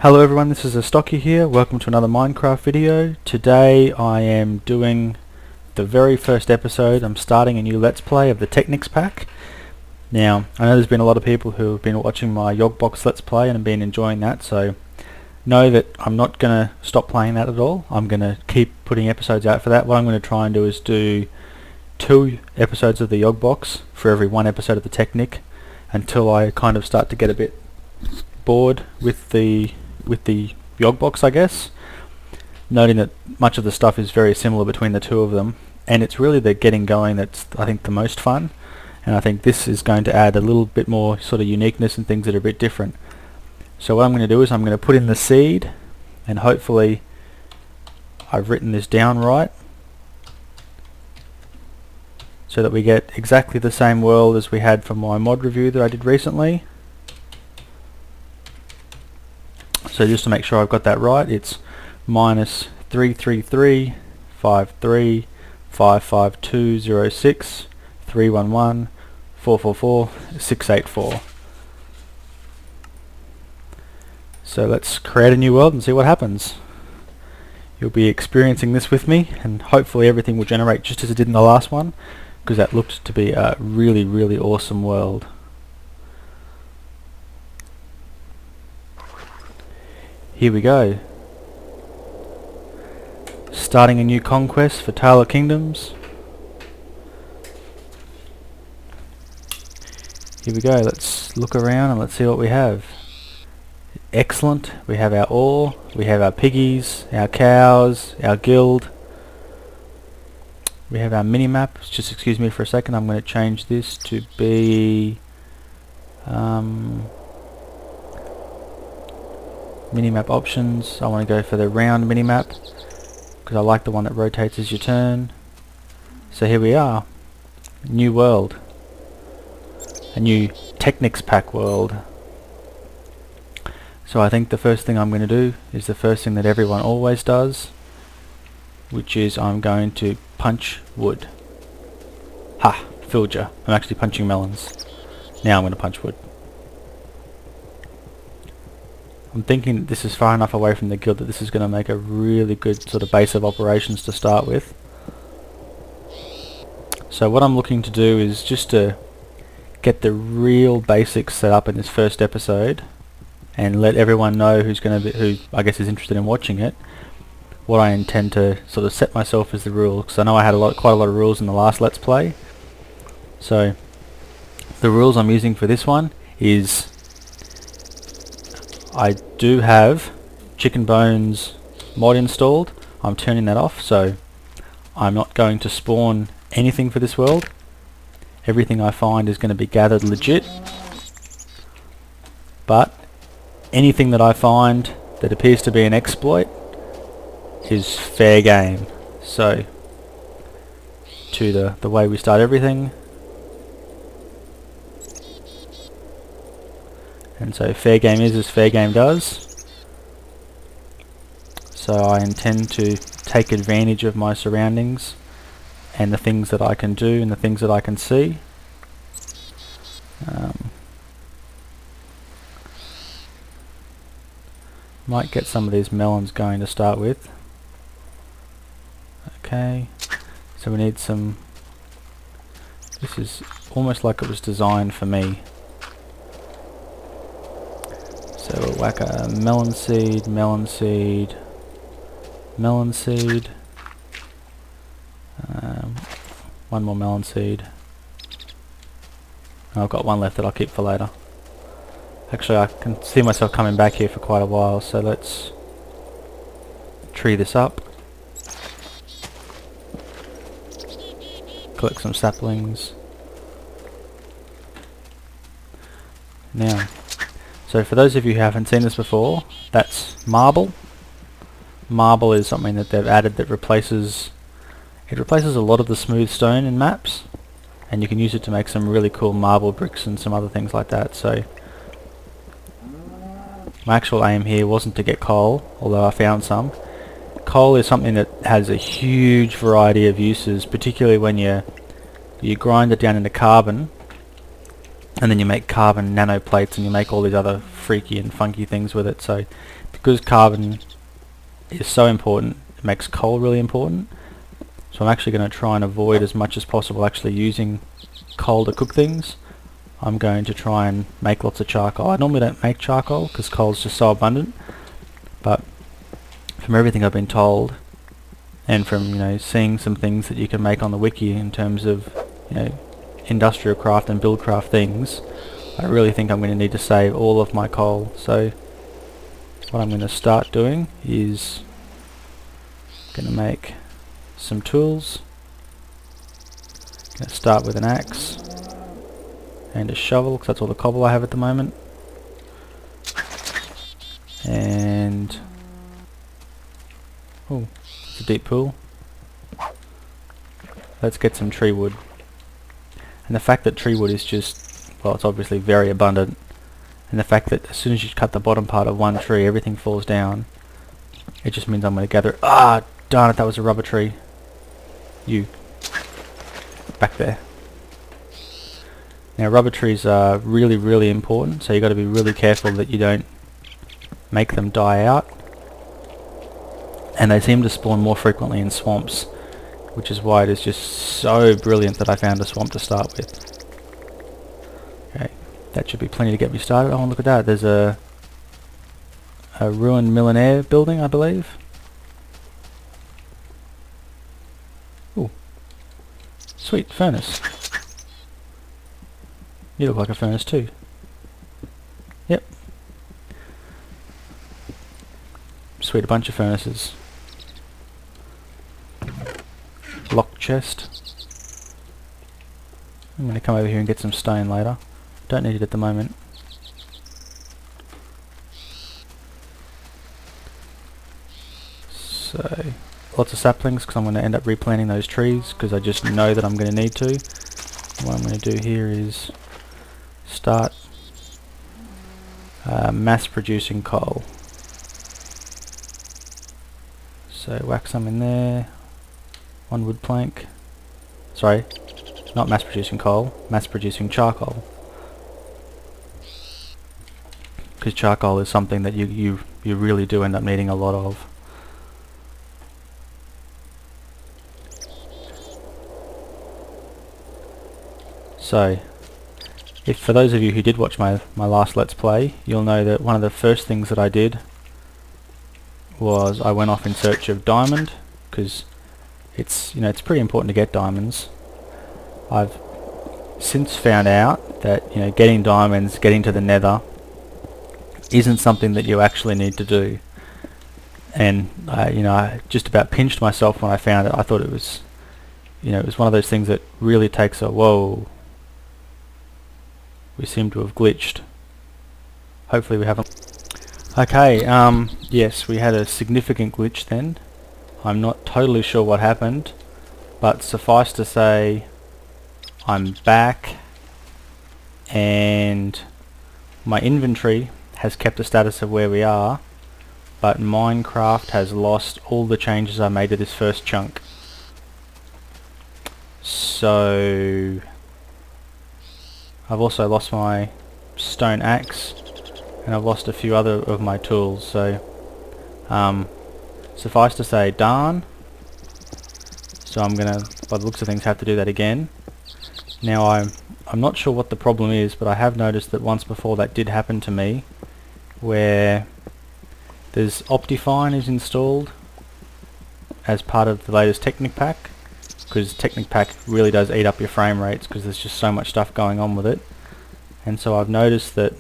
Hello everyone, this is Astocky here. Welcome to another Minecraft video. Today I am doing the very first episode. I'm starting a new Let's Play of the Technic Pack. Now, I know there's been a lot of people who have been watching my Yogbox Let's Play and have been enjoying that, so know that I'm not going to stop playing that at all. I'm going to keep putting episodes out for that. What I'm going to try and do is do 2 episodes of the Yogbox for every 1 episode of the Technic until I kind of start to get a bit bored with the Yogbox, I guess, noting that much of the stuff is very similar between the two of them, and it's really the getting going that's, I think, the most fun, and I think this is going to add a little bit more sort of uniqueness and things that are a bit different. So what I'm going to do is I'm going to put in the seed, and hopefully I've written this down right so that we get exactly the same world as we had from my mod review that I did recently. So just to make sure I've got that right, it's minus 333 53 55206 311 444 684. So let's create a new world and see what happens. You'll be experiencing this with me, and hopefully everything will generate just as it did in the last one, because that looked to be a really awesome world. Here we go. Starting a new conquest for Tale of Kingdoms. Here we go. Let's look around and let's see what we have. Excellent. We have our ore, we have our piggies, our cows, our guild. We have our mini-map. Just excuse me for a second. I'm going to change this to be minimap options. I want to go for the round minimap because I like the one that rotates as you turn. So here we are, new world, a new Technic Pack world. So I think the first thing I'm going to do is the first thing that everyone always does, which is I'm going to punch wood. Ha! Fooled ya. I'm actually punching melons. Now I'm going to punch wood. I'm thinking that this is far enough away from the guild that this is going to make a really good sort of base of operations to start with. So what I'm looking to do is just to get the real basics set up in this first episode and let everyone know who I guess is interested in watching it, what I intend to sort of set myself as the rules, because I know I had quite a lot of rules in the last Let's Play. So the rules I'm using for this one is I do have Chicken Bones mod installed. I'm turning that off, so I'm not going to spawn anything for this world. Everything I find is going to be gathered legit, but anything that I find that appears to be an exploit is fair game. So to the way we start everything. And so fair game is as fair game does. So I intend to take advantage of my surroundings and the things that I can do and the things that I can see. Might get some of these melons going to start with. Okay, so we need some. This is almost like it was designed for me. So we'll whack a melon seed, melon seed, melon seed, one more melon seed. I've got one left that I'll keep for later. Actually, I can see myself coming back here for quite a while, so let's tree this up. Collect some saplings. Now, so for those of you who haven't seen this before, that's marble. Marble is something that they've added that replaces a lot of the smooth stone in maps, and you can use it to make some really cool marble bricks and some other things like that. So my actual aim here wasn't to get coal, although I found some. Coal is something that has a huge variety of uses, particularly when you grind it down into carbon and then you make carbon nanoplates and you make all these other freaky and funky things with it. So because carbon is so important, it makes coal really important. So I'm actually going to try and avoid as much as possible actually using coal to cook things. I'm going to try and make lots of charcoal. I normally don't make charcoal because coal's just so abundant, but from everything I've been told, and from seeing some things that you can make on the wiki in terms of industrial craft and buildcraft things, I really think I'm going to need to save all of my coal. So what I'm going to start doing is going to make some tools. Going to start with an axe and a shovel because that's all the cobble I have at the moment. And oh, it's a deep pool. Let's get some tree wood. And the fact that tree wood is just, well, it's obviously very abundant, and the fact that as soon as you cut the bottom part of one tree, everything falls down, it just means I'm going to gather. Ah, darn it, that was a rubber tree. You. Back there. Now rubber trees are really, really important, so you've got to be really careful that you don't make them die out. And they seem to spawn more frequently in swamps, which is why it is just so brilliant that I found a swamp to start with. Okay, that should be plenty to get me started. Oh, look at that, there's a ruined millionaire building, I believe. Ooh, sweet, furnace. You look like a furnace too. Yep. Sweet, a bunch of furnaces. Lock chest. I'm going to come over here and get some stone later. Don't need it at the moment. So, lots of saplings because I'm going to end up replanting those trees because I just know that I'm going to need to. What I'm going to do here is start mass producing coal. So whack some in there. One wood plank. Sorry, not mass producing coal, mass producing charcoal. Because charcoal is something that you really do end up needing a lot of. So, if for those of you who did watch my last Let's Play, you'll know that one of the first things that I did was I went off in search of diamond, because it's pretty important to get diamonds. I've since found out that getting diamonds, getting to the nether, isn't something that you actually need to do. And I just about pinched myself when I found it. I thought it was it was one of those things that really takes a whoa. We seem to have glitched. Hopefully we haven't. Okay, yes, we had a significant glitch then. I'm not totally sure what happened, but suffice to say I'm back and my inventory has kept the status of where we are, but Minecraft has lost all the changes I made to this first chunk. So I've also lost my stone axe and I've lost a few other of my tools, so suffice to say, darn. So I'm gonna, by the looks of things, have to do that again. Now I'm not sure what the problem is, but I have noticed that once before that did happen to me, where there's Optifine is installed as part of the latest Technic Pack, because Technic Pack really does eat up your frame rates because there's just so much stuff going on with it. And so I've noticed that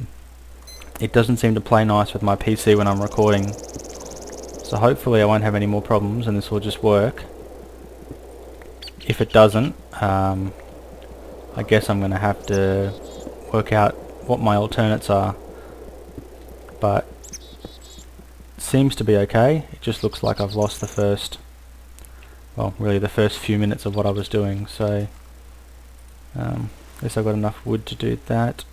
it doesn't seem to play nice with my PC when I'm recording. So hopefully I won't have any more problems and this will just work. If it doesn't, I guess I'm going to have to work out what my alternates are. But it seems to be okay. It just looks like I've lost the first, well, really the first few minutes of what I was doing. So at least I've got enough wood to do that.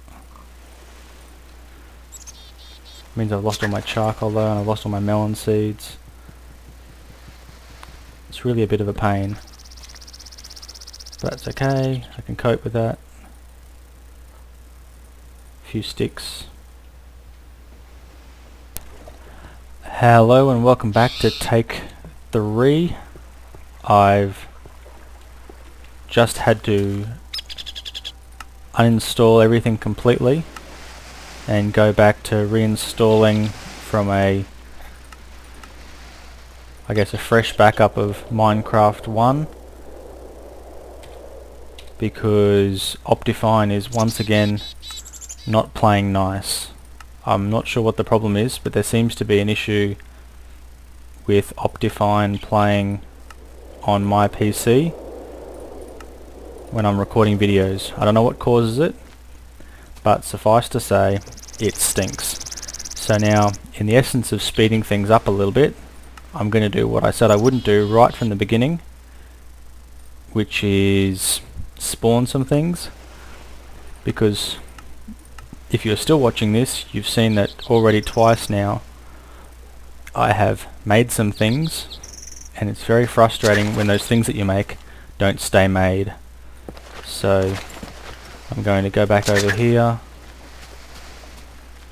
Means I've lost all my charcoal though, and I've lost all my melon seeds. It's really a bit of a pain, but that's okay, I can cope with that. A few sticks. Hello and welcome back to Take 3. I've just had to uninstall everything completely and go back to reinstalling from a fresh backup of Minecraft 1 because Optifine is once again not playing nice. I'm not sure what the problem is, but there seems to be an issue with Optifine playing on my PC when I'm recording videos. I don't know what causes it, but suffice to say, it stinks. So now, in the essence of speeding things up a little bit, I'm going to do what I said I wouldn't do right from the beginning, which is spawn some things, because if you're still watching this, you've seen that already twice now I have made some things, and it's very frustrating when those things that you make don't stay made. So I'm going to go back over here.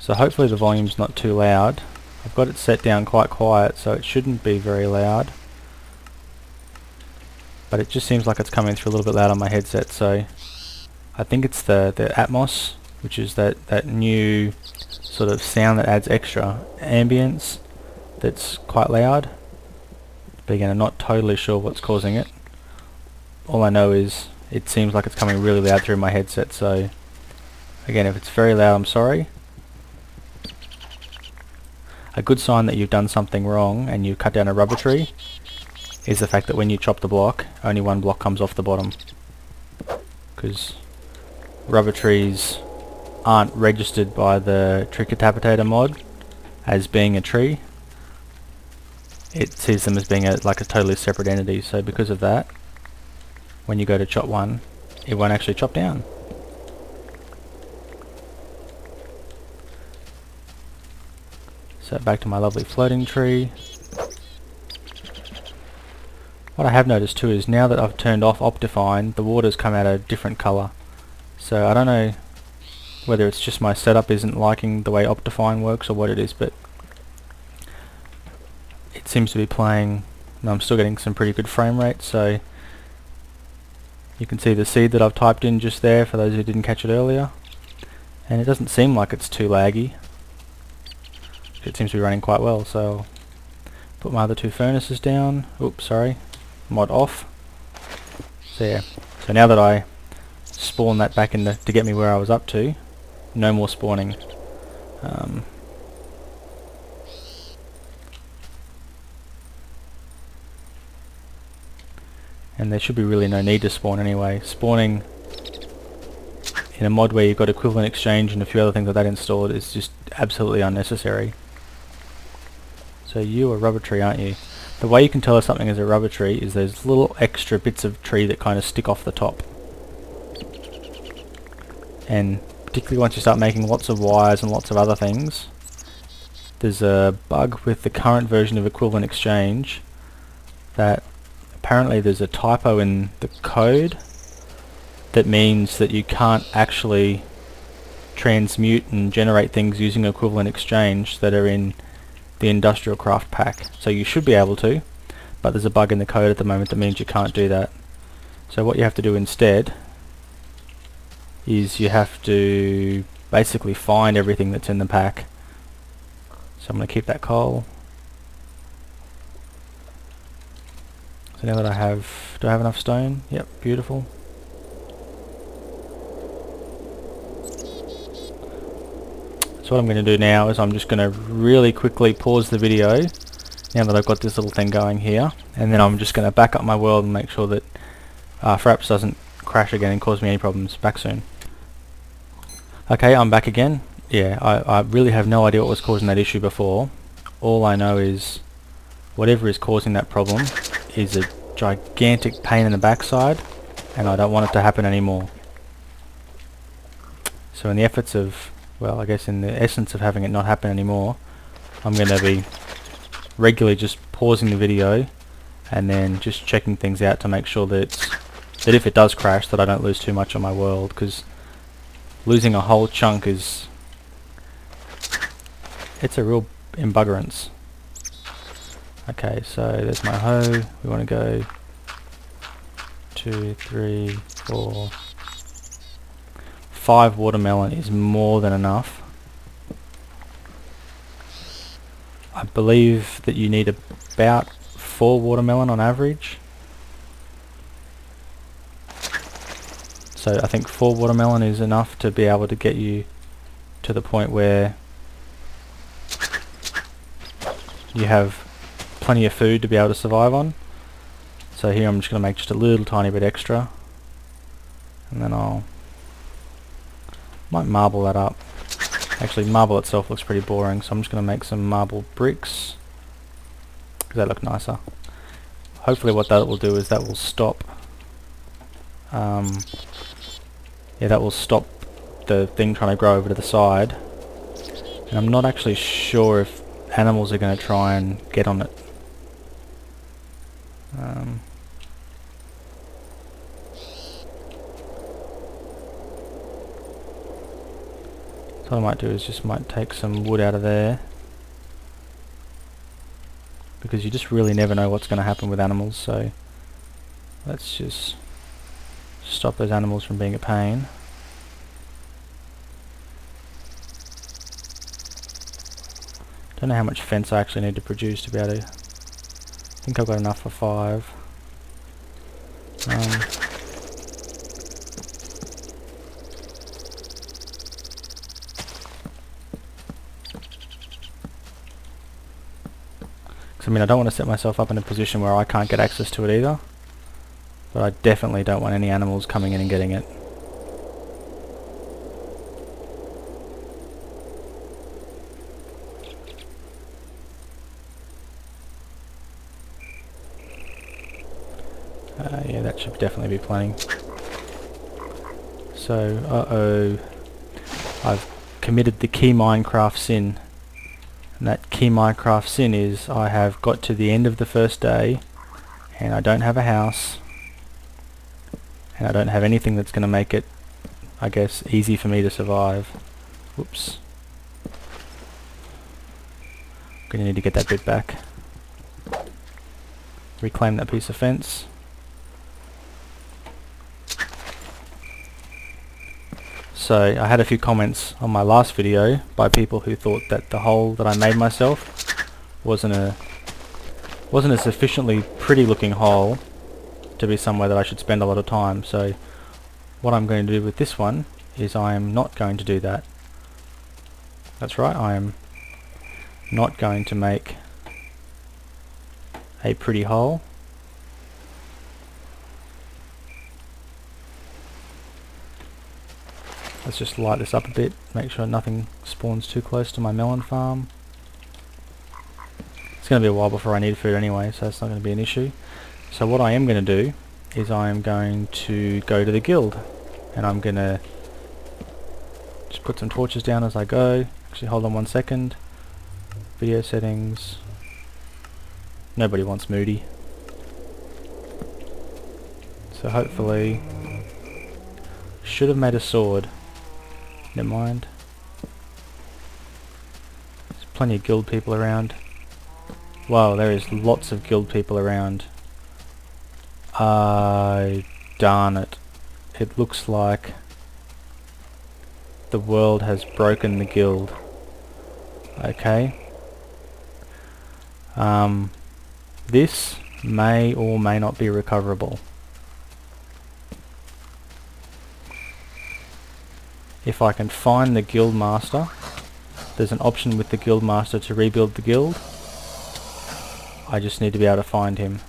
So hopefully the volume's not too loud. I've got it set down quite quiet, so it shouldn't be very loud. But it just seems like it's coming through a little bit loud on my headset, so I think it's the Atmos, which is that new sort of sound that adds extra ambience that's quite loud. But again, I'm not totally sure what's causing it. All I know is it seems like it's coming really loud through my headset, so again, if it's very loud, I'm sorry. A good sign that you've done something wrong and you cut down a rubber tree is the fact that when you chop the block, only one block comes off the bottom, because rubber trees aren't registered by the Tree Catapitator mod as being a tree. It sees them as being like a totally separate entity, so because of that, when you go to chop one, it won't actually chop down. So back to my lovely floating tree. What I have noticed too is now that I've turned off Optifine, the water's come out a different colour. So I don't know whether it's just my setup isn't liking the way Optifine works or what it is, but it seems to be playing, and I'm still getting some pretty good frame rate, so you can see the seed that I've typed in just there for those who didn't catch it earlier, and it doesn't seem like it's too laggy. It seems to be running quite well, so I'll put my other two furnaces down. Oops, sorry, mod off. So yeah, so now that I spawn that back in to get me where I was up to, no more spawning. And there should be really no need to spawn anyway. Spawning in a mod where you've got equivalent exchange and a few other things like that installed is just absolutely unnecessary. So you are a rubber tree, aren't you? The way you can tell if something is a rubber tree is there's little extra bits of tree that kind of stick off the top. And particularly once you start making lots of wires and lots of other things, there's a bug with the current version of equivalent exchange that apparently there's a typo in the code that means that you can't actually transmute and generate things using equivalent exchange that are in the Industrial Craft pack. So you should be able to, but there's a bug in the code at the moment that means you can't do that. So what you have to do instead is you have to basically find everything that's in the pack. So I'm going to keep that coal. So now that do I have enough stone? Yep, beautiful. So what I'm going to do now is I'm just going to really quickly pause the video now that I've got this little thing going here, and then I'm just going to back up my world and make sure that Fraps doesn't crash again and cause me any problems. Back soon. Okay, I'm back again. Yeah, I really have no idea what was causing that issue before. All I know is whatever is causing that problem is a gigantic pain in the backside, and I don't want it to happen anymore. So in the efforts of, well, I guess in the essence of having it not happen anymore, I'm going to be regularly just pausing the video and then just checking things out to make sure that if it does crash, that I don't lose too much on my world, because losing a whole chunk it's a real embuggerance. Okay, so there's my hoe. We want to go 2, 3, 4, 5 watermelon is more than enough. I believe that you need about 4 watermelon on average. So I think 4 watermelon is enough to be able to get you to the point where you have plenty of food to be able to survive on. So here I'm just going to make just a little tiny bit extra, and then might marble that up. Actually, marble itself looks pretty boring, so I'm just going to make some marble bricks because they look nicer. Hopefully what that will do is that will stop that will stop the thing trying to grow over to the side, and I'm not actually sure if animals are going to try and get on it. So what I might do is just might take some wood out of there, because you just really never know what's going to happen with animals, so let's just stop those animals from being a pain. Don't know how much fence I actually need to produce to be able to... I think I've got enough for 5. I mean, I don't want to set myself up in a position where I can't get access to it either, but I definitely don't want any animals coming in and getting it. Yeah, that should definitely be plenty. So, I've committed the key Minecraft sin. And that key Minecraft sin is I have got to the end of the first day and I don't have a house and I don't have anything that's going to make it, I guess, easy for me to survive. Whoops. I'm going to need to get that bit back. Reclaim that piece of fence. So I had a few comments on my last video by people who thought that the hole that I made myself wasn't a sufficiently pretty looking hole to be somewhere that I should spend a lot of time. So what I'm going to do with this one is I am not going to do that. That's right, I am not going to make a pretty hole. Let's just light this up a bit, make sure nothing spawns too close to my melon farm. It's going to be a while before I need food anyway, so it's not going to be an issue. So what I am going to do is I am going to go to the guild, and I'm going to just put some torches down as I go. Actually, hold on 1 second. Video settings. Nobody wants moody. So hopefully... should have made a sword. Never mind. There's plenty of guild people around. Wow, there is lots of guild people around. Darn it. It looks like the world has broken the guild. Okay. This may or may not be recoverable. If I can find the guild master, there's an option with the guild master to rebuild the guild. I just need to be able to find him.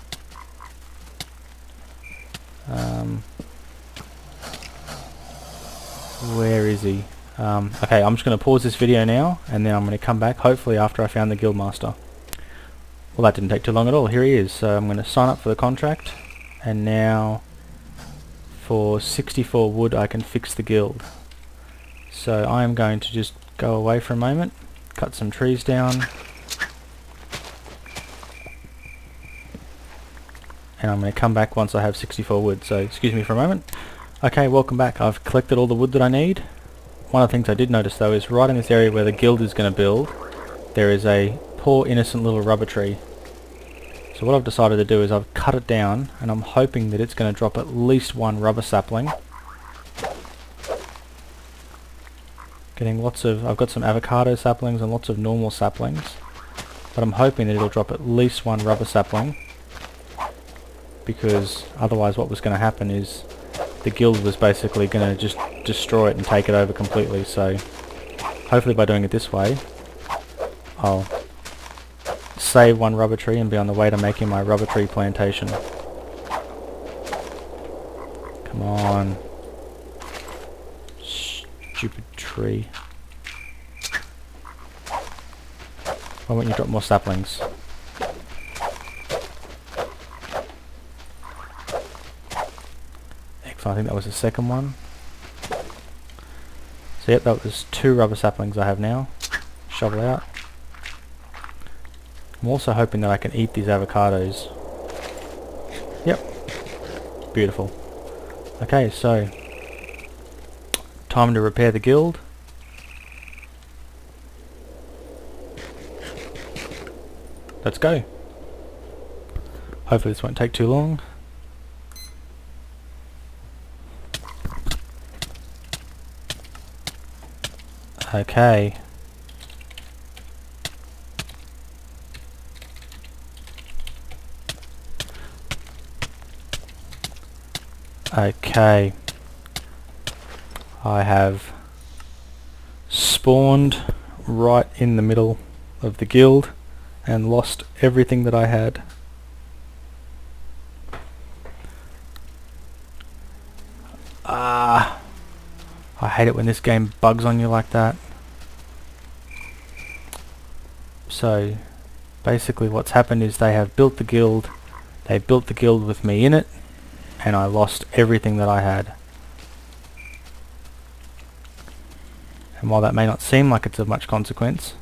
Where is he? Okay, I'm just going to pause this video now and then I'm going to come back hopefully after I found the guild master. Well, that didn't take too long at all. Here he is. So I'm going to sign up for the contract, and now for 64 wood I can fix the guild. So I am going to just go away for a moment, cut some trees down, and I'm going to come back once I have 64 wood. So excuse me for a moment. Okay, welcome back. I've collected all the wood that I need. One of the things I did notice though is right in this area where the guild is going to build, there is a poor innocent little rubber tree. So what I've decided to do is I've cut it down, and I'm hoping that it's going to drop at least one rubber sapling. I've got some avocado saplings and lots of normal saplings, but I'm hoping that it'll drop at least one rubber sapling, because otherwise what was going to happen is the guild was basically going to just destroy it and take it over completely. So hopefully by doing it this way, I'll save one rubber tree and be on the way to making my rubber tree plantation. Come on. Stupid tree. Why won't you drop more saplings? Excellent, I think that was the second one. So yep, that was 2 rubber saplings I have now. Shovel out. I'm also hoping that I can eat these avocados. Yep. Beautiful. Okay, so time to repair the guild. Let's go. Hopefully this won't take too long. Okay. Okay. I have spawned right in the middle of the guild and lost everything that I had. I hate it when this game bugs on you like that. So basically what's happened is they built the guild with me in it, and I lost everything that I had. And while that may not seem like it's of much consequence,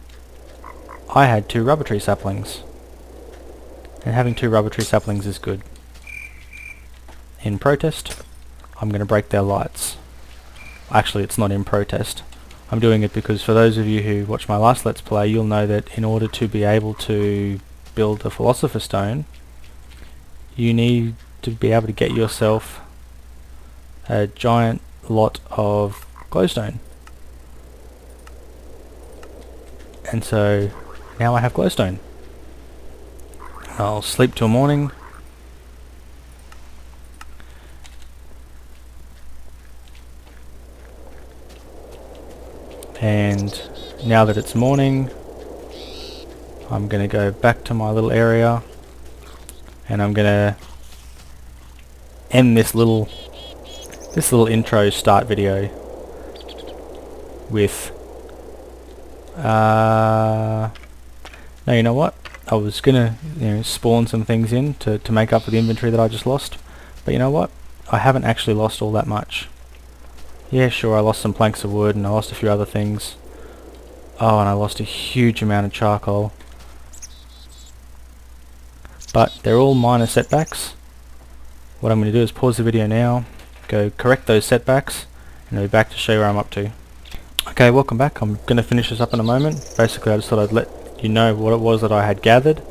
I had 2 rubber tree saplings, and having 2 rubber tree saplings is good. In protest, I'm going to break their lights. Actually, it's not in protest. I'm doing it because for those of you who watch my last Let's Play, you'll know that in order to be able to build a Philosopher's Stone, you need to be able to get yourself a giant lot of glowstone. And so now I have glowstone. I'll sleep till morning. And now that it's morning, I'm going to go back to my little area, and I'm going to end this little intro start video with no, you know what, I was gonna spawn some things in to make up for the inventory that I just lost, but you know what, I haven't actually lost all that much. Yeah, sure, I lost some planks of wood and I lost a few other things. Oh, and I lost a huge amount of charcoal, but they're all minor setbacks. What I'm going to do is pause the video now, go correct those setbacks, and I'll be back to show you where I'm up to. Okay, welcome back. I'm going to finish this up in a moment. Basically I just thought I'd let you know what it was that I had gathered.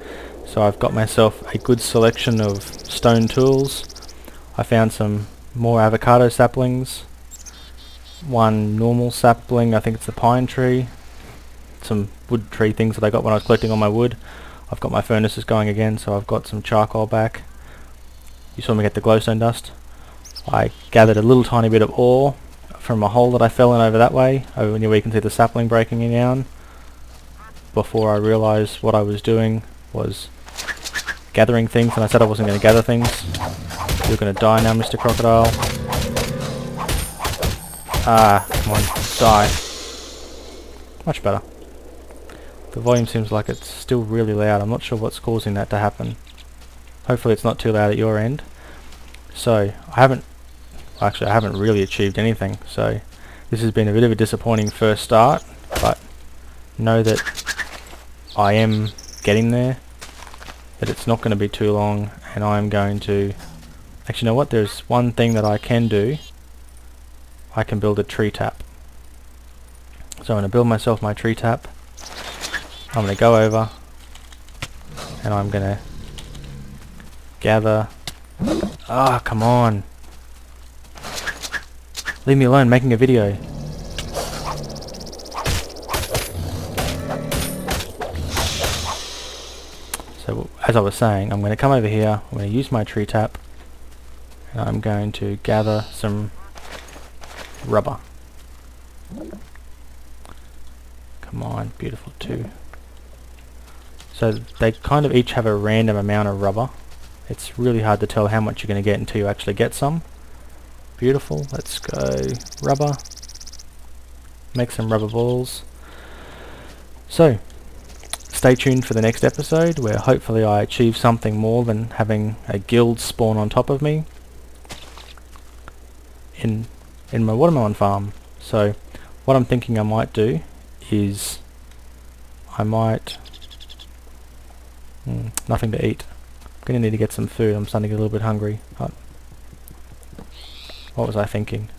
So I've got myself a good selection of stone tools. I found some more avocado saplings, 1 normal sapling, I think it's the pine tree, some wood tree things that I got when I was collecting all my wood. I've got my furnaces going again, so I've got some charcoal back. You saw me get the glowstone dust. I gathered a little tiny bit of ore from a hole that I fell in over that way, over where you can see the sapling breaking down, before I realised what I was doing was gathering things, and I said I wasn't going to gather things. You're going to die now, Mr. Crocodile. Ah, come on, die. Much better. The volume seems like it's still really loud. I'm not sure what's causing that to happen. Hopefully it's not too loud at your end. So, I haven't really achieved anything, so this has been a bit of a disappointing first start, but know that I am getting there, that it's not going to be too long, and I'm going to... Actually, you know what? There's one thing that I can do. I can build a tree tap. So I'm going to build myself my tree tap. I'm going to go over, and I'm going to gather. Ah, come on. Leave me alone, making a video. So, as I was saying, I'm going to come over here, I'm going to use my tree tap, and I'm going to gather some rubber. Come on, beautiful too. So they kind of each have a random amount of rubber. It's really hard to tell how much you're going to get until you actually get some. Beautiful, let's go rubber. Make some rubber balls. So, stay tuned for the next episode where hopefully I achieve something more than having a guild spawn on top of me in my watermelon farm. So what I'm thinking I might do is I might nothing to eat. I'm gonna need to get some food. I'm starting to get a little bit hungry. What was I thinking?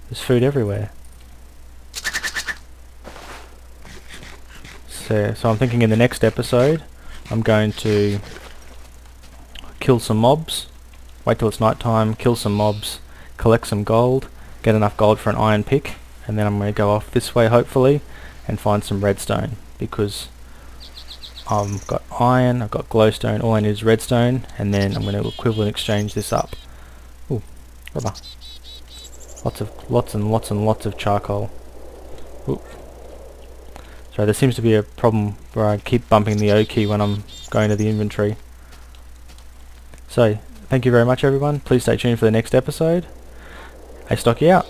There's food everywhere. So I'm thinking in the next episode I'm going to kill some mobs, wait till it's night time, kill some mobs, collect some gold, get enough gold for an iron pick, and then I'm going to go off this way hopefully and find some redstone, because I've got iron, I've got glowstone, all I need is redstone, and then I'm going to equivalent exchange this up. Ooh, rubber. Lots and lots of charcoal. Ooh. So there seems to be a problem where I keep bumping the O key when I'm going to the inventory. So, thank you very much everyone. Please stay tuned for the next episode. Astocky out.